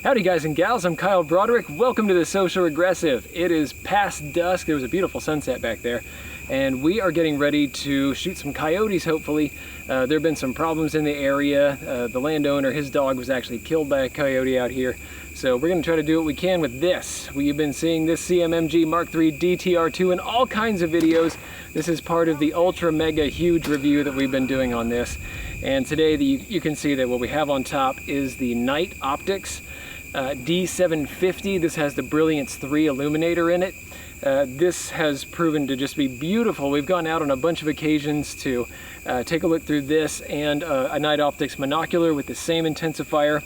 Howdy guys and gals, I'm Kyle Broderick. Welcome to the Social Regressive. It is past dusk, there was a beautiful sunset back there, and we are getting ready to shoot some coyotes hopefully. There have been some problems in the area. The landowner, his dog was actually killed by a coyote out here. So we're going to try to do what we can with this. We've been seeing this CMMG Mk3 DTR2 in all kinds of videos. This is part of the ultra mega huge review that we've been doing on this. And today you can see that what we have on top is the Night Optics D750. This has the Brilliance 3 illuminator in it. This has proven to just be beautiful. We've gone out on a bunch of occasions to take a look through this and a Night Optics monocular with the same intensifier.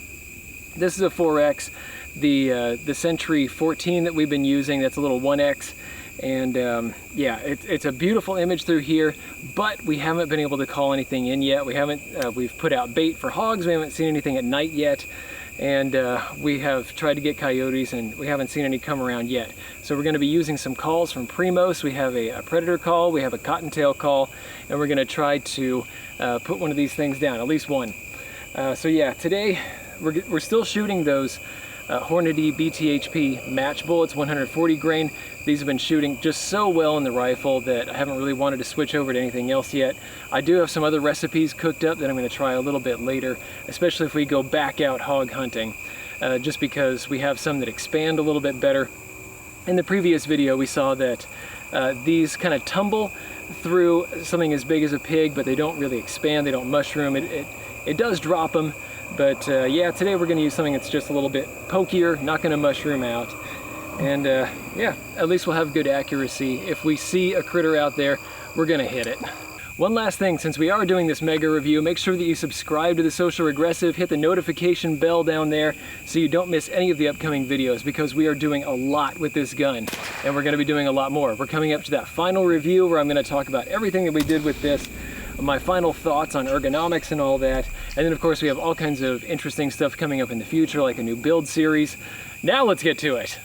This is a 4X. The Century 14 that we've been using, that's a little 1X. And yeah, it's a beautiful image through here, but we haven't been able to call anything in yet. We've put out bait for hogs. We haven't seen anything at night yet. And we have tried to get coyotes and we haven't seen any come around yet. So we're going to be using some calls from Primos. We have a predator call, we have a cottontail call, and we're going to try to put one of these things down, at least one. So yeah, today we're still shooting those Hornady BTHP match bullets, 140 grain. These have been shooting just so well in the rifle that I haven't really wanted to switch over to anything else yet. I do have some other recipes cooked up that I'm going to try a little bit later, especially if we go back out hog hunting, just because we have some that expand a little bit better. In the previous video we saw that these kind of tumble through something as big as a pig, but they don't really expand, they don't mushroom. It does drop them, but yeah, today we're going to use something that's just a little bit pokier, not going to mushroom out. And yeah, at least we'll have good accuracy. If we see a critter out there, we're going to hit it. One last thing, since we are doing this mega review, make sure that you subscribe to the Social Regressive, hit the notification bell down there so you don't miss any of the upcoming videos, because we are doing a lot with this gun and we're going to be doing a lot more. We're coming up to that final review where I'm going to talk about everything that we did with this, my final thoughts on ergonomics and all that. And then of course we have all kinds of interesting stuff coming up in the future, like a new build series. Now let's get to it.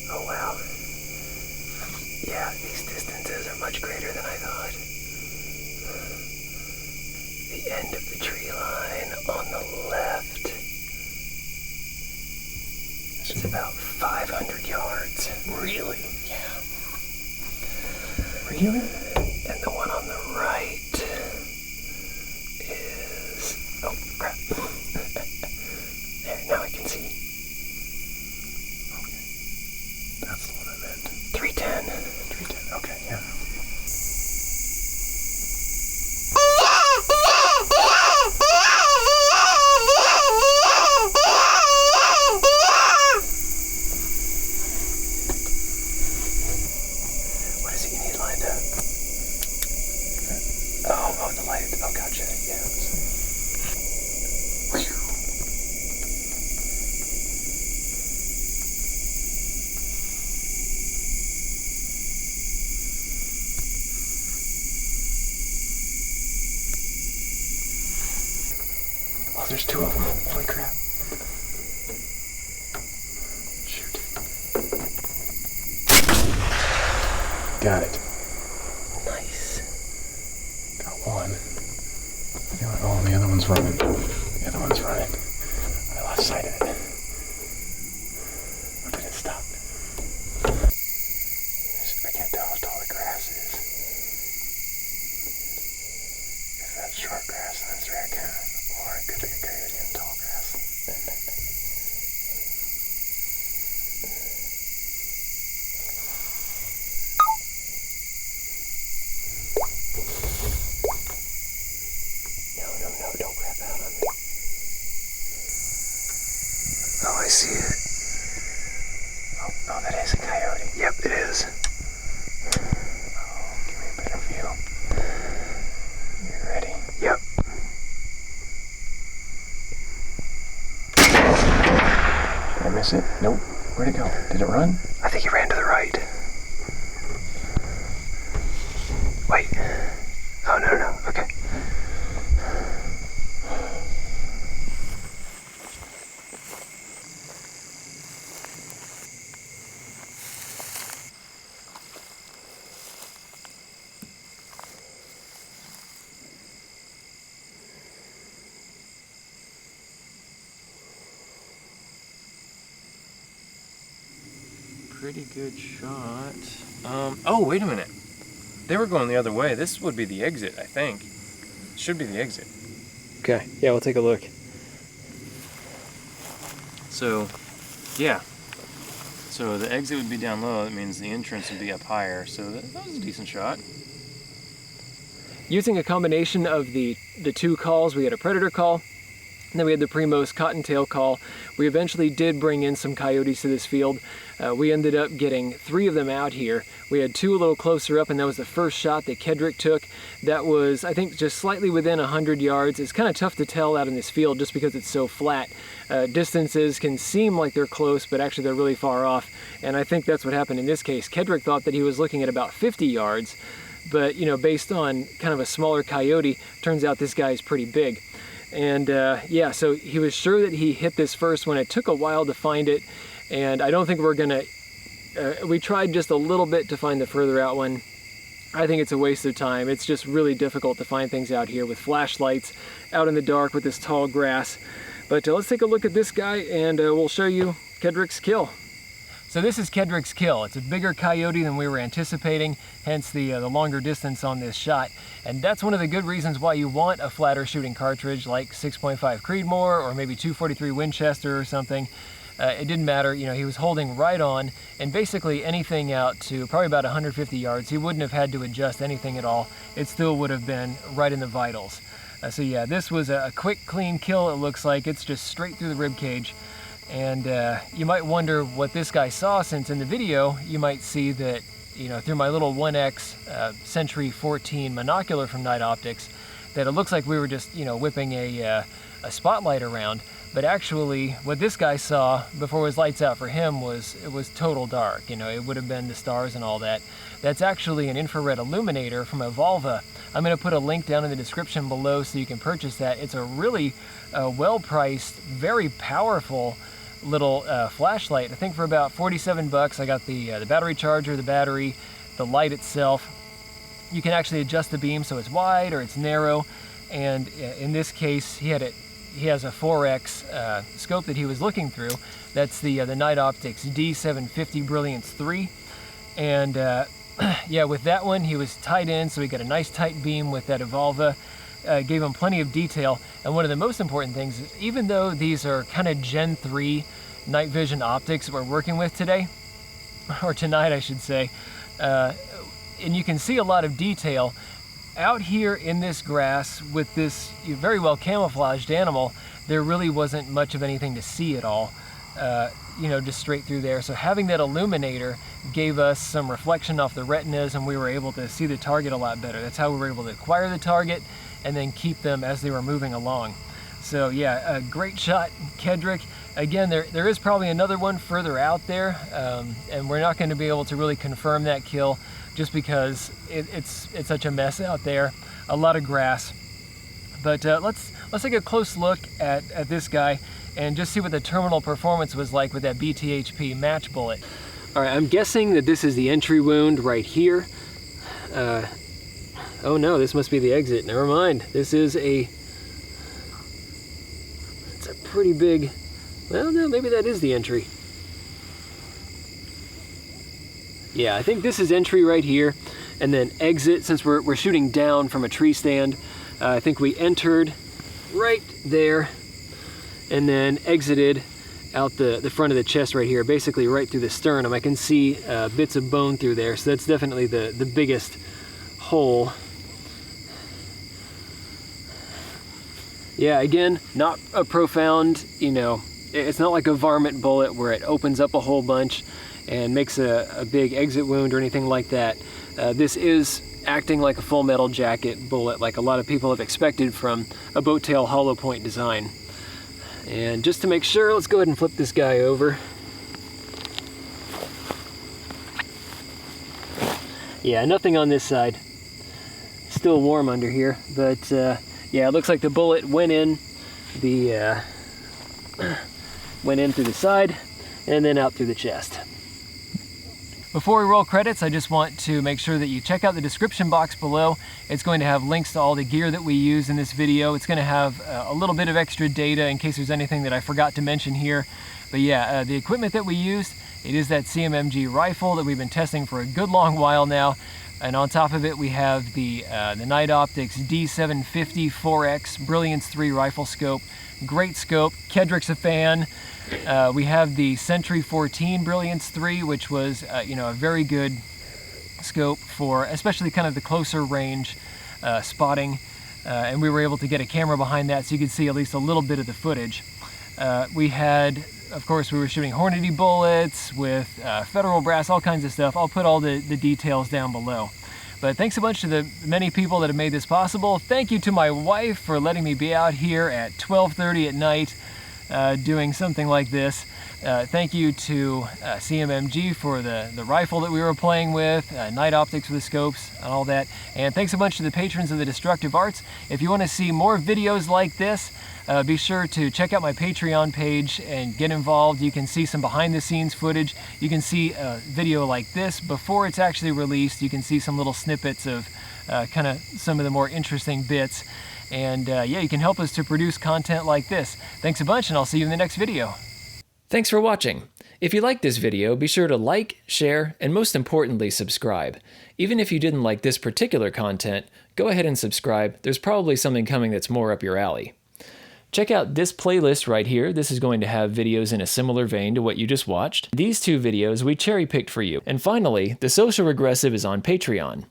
Oh wow. Yeah, these distances are much greater than I thought. The end of the tree line on the left. It's about 500 yards. Really? Yeah. Really? And the one on the right is... oh, crap. There, now I can see. That's the one I meant. 310. 310, okay, yeah. What is it you need lined up? Oh, the light. Oh, gotcha, yeah. Oh, there's two of them. Holy crap. Shoot. Got it. Nice. Got one. Oh, the other one's running. The other one's running. I lost sight of it. Or did it stop? I can't tell how tall the grass is. If that's short grass, then it's raccoon. Or it could be a coyote in tall grass. No, don't crap out on me. Oh, I see it. Oh, that is a coyote. Yep, it is. Oh, give me a better view. You ready? Yep. Did I miss it? Nope. Where'd it go? Did it run? I think he ran to the right. Wait. Oh, no. Okay. pretty good shot. Oh, wait a minute. They were going the other way. This would be the exit, I think. Should be the exit. Okay, yeah, we'll take a look. So, yeah. So the exit would be down low. That means the entrance would be up higher. So that was a decent shot. Using a combination of the two calls, we had a predator call, and then we had the Primos cottontail call. We eventually did bring in some coyotes to this field. We ended up getting 3 of them out here. We had 2 a little closer up, and that was the first shot that Kedrick took. That was, I think, just slightly within 100 yards. It's kind of tough to tell out in this field just because it's so flat. Distances can seem like they're close, but actually they're really far off. And I think that's what happened in this case. Kedrick thought that he was looking at about 50 yards, but you know, based on kind of a smaller coyote, turns out this guy is pretty big. And yeah, so he was sure that he hit this first one. It took a while to find it, and I don't think we're gonna, we tried just a little bit to find the further out one. I think it's a waste of time. It's just really difficult to find things out here with flashlights, out in the dark with this tall grass. But let's take a look at this guy, and we'll show you Kedrick's kill. So this is Kedrick's kill. It's a bigger coyote than we were anticipating, hence the longer distance on this shot. And that's one of the good reasons why you want a flatter shooting cartridge like 6.5 Creedmoor or maybe 243 Winchester or something. It didn't matter, you know, he was holding right on, and basically anything out to probably about 150 yards, he wouldn't have had to adjust anything at all. It still would have been right in the vitals. So yeah, this was a quick, clean kill. It looks like it's just straight through the rib cage. And you might wonder what this guy saw, since in the video you might see that, you know, through my little 1X Century 14 monocular from Night Optics, that it looks like we were just, you know, whipping a spotlight around. But actually, what this guy saw before it was lights out for him was, it was total dark. You know, it would have been the stars and all that. That's actually an infrared illuminator from a Volva. I'm going to put a link down in the description below so you can purchase that. It's a really well-priced, very powerful little flashlight. I think for about 47 bucks. I got the battery charger, the battery, the light itself. You can actually adjust the beam so it's wide or it's narrow, and in this case he has a 4X scope that he was looking through. That's the Night Optics D750 Brilliance 3, and yeah, with that one he was tied in, so he got a nice tight beam with that Evolva. Gave him plenty of detail, and one of the most important things is, even though these are kind of Gen 3 night vision optics we're working with today, or tonight I should say, and you can see a lot of detail out here in this grass with this very well camouflaged animal. There really wasn't much of anything to see at all, you know, just straight through there. So having that illuminator gave us some reflection off the retinas, and we were able to see the target a lot better. That's how we were able to acquire the target and then keep them as they were moving along. So yeah, a great shot, Kedrick. Again, there is probably another one further out there, and we're not going to be able to really confirm that kill just because it's such a mess out there, a lot of grass. But let's take a close look at this guy and just see what the terminal performance was like with that BTHP match bullet. All right, I'm guessing that this is the entry wound right here. Oh no, this must be the exit. Never mind. This is it's a pretty big, well, no, maybe that is the entry. Yeah, I think this is entry right here, and then exit, since we're shooting down from a tree stand. I think we entered right there and then exited out the front of the chest right here, basically right through the sternum. I can see bits of bone through there, so that's definitely the biggest hole. Yeah, again, not a profound, you know, it's not like a varmint bullet where it opens up a whole bunch and makes a big exit wound or anything like that. This is acting like a full metal jacket bullet, like a lot of people have expected from a boat tail hollow point design. And just to make sure, let's go ahead and flip this guy over. Yeah, nothing on this side. Still warm under here, but yeah, it looks like the bullet went in through the side and then out through the chest. Before we roll credits, I just want to make sure that you check out the description box below. It's going to have links to all the gear that we use in this video. It's going to have a little bit of extra data in case there's anything that I forgot to mention here. But yeah, the equipment that we used It is that CMMG rifle that we've been testing for a good long while now. And on top of it, we have the Night Optics D750 4X Brilliance 3 rifle scope. Great scope. Kedrick's a fan. We have the Sentry 14 Brilliance 3, which was a very good scope for especially kind of the closer range spotting. And we were able to get a camera behind that so you could see at least a little bit of the footage. We had, of course, we were shooting Hornady bullets with federal brass, all kinds of stuff. I'll put all the details down below. But thanks a bunch to the many people that have made this possible. Thank you to my wife for letting me be out here at 12:30 at night doing something like this. Thank you to CMMG for the rifle that we were playing with, Night Optics for the scopes and all that. And thanks a bunch to the patrons of the Destructive Arts. If you want to see more videos like this, be sure to check out my Patreon page and get involved. You can see some behind the scenes footage. You can see a video like this before it's actually released. You can see some little snippets of kind of some of the more interesting bits. And yeah, you can help us to produce content like this. Thanks a bunch, and I'll see you in the next video. Thanks for watching. If you liked this video, be sure to like, share, and most importantly, subscribe. Even if you didn't like this particular content, go ahead and subscribe. There's probably something coming that's more up your alley. Check out this playlist right here. This is going to have videos in a similar vein to what you just watched. These two videos we cherry-picked for you. And finally, The Social Regressive is on Patreon.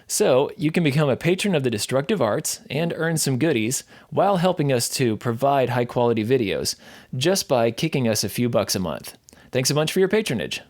So, you can become a patron of the Destructive Arts and earn some goodies while helping us to provide high-quality videos just by kicking us a few bucks a month. Thanks a bunch for your patronage.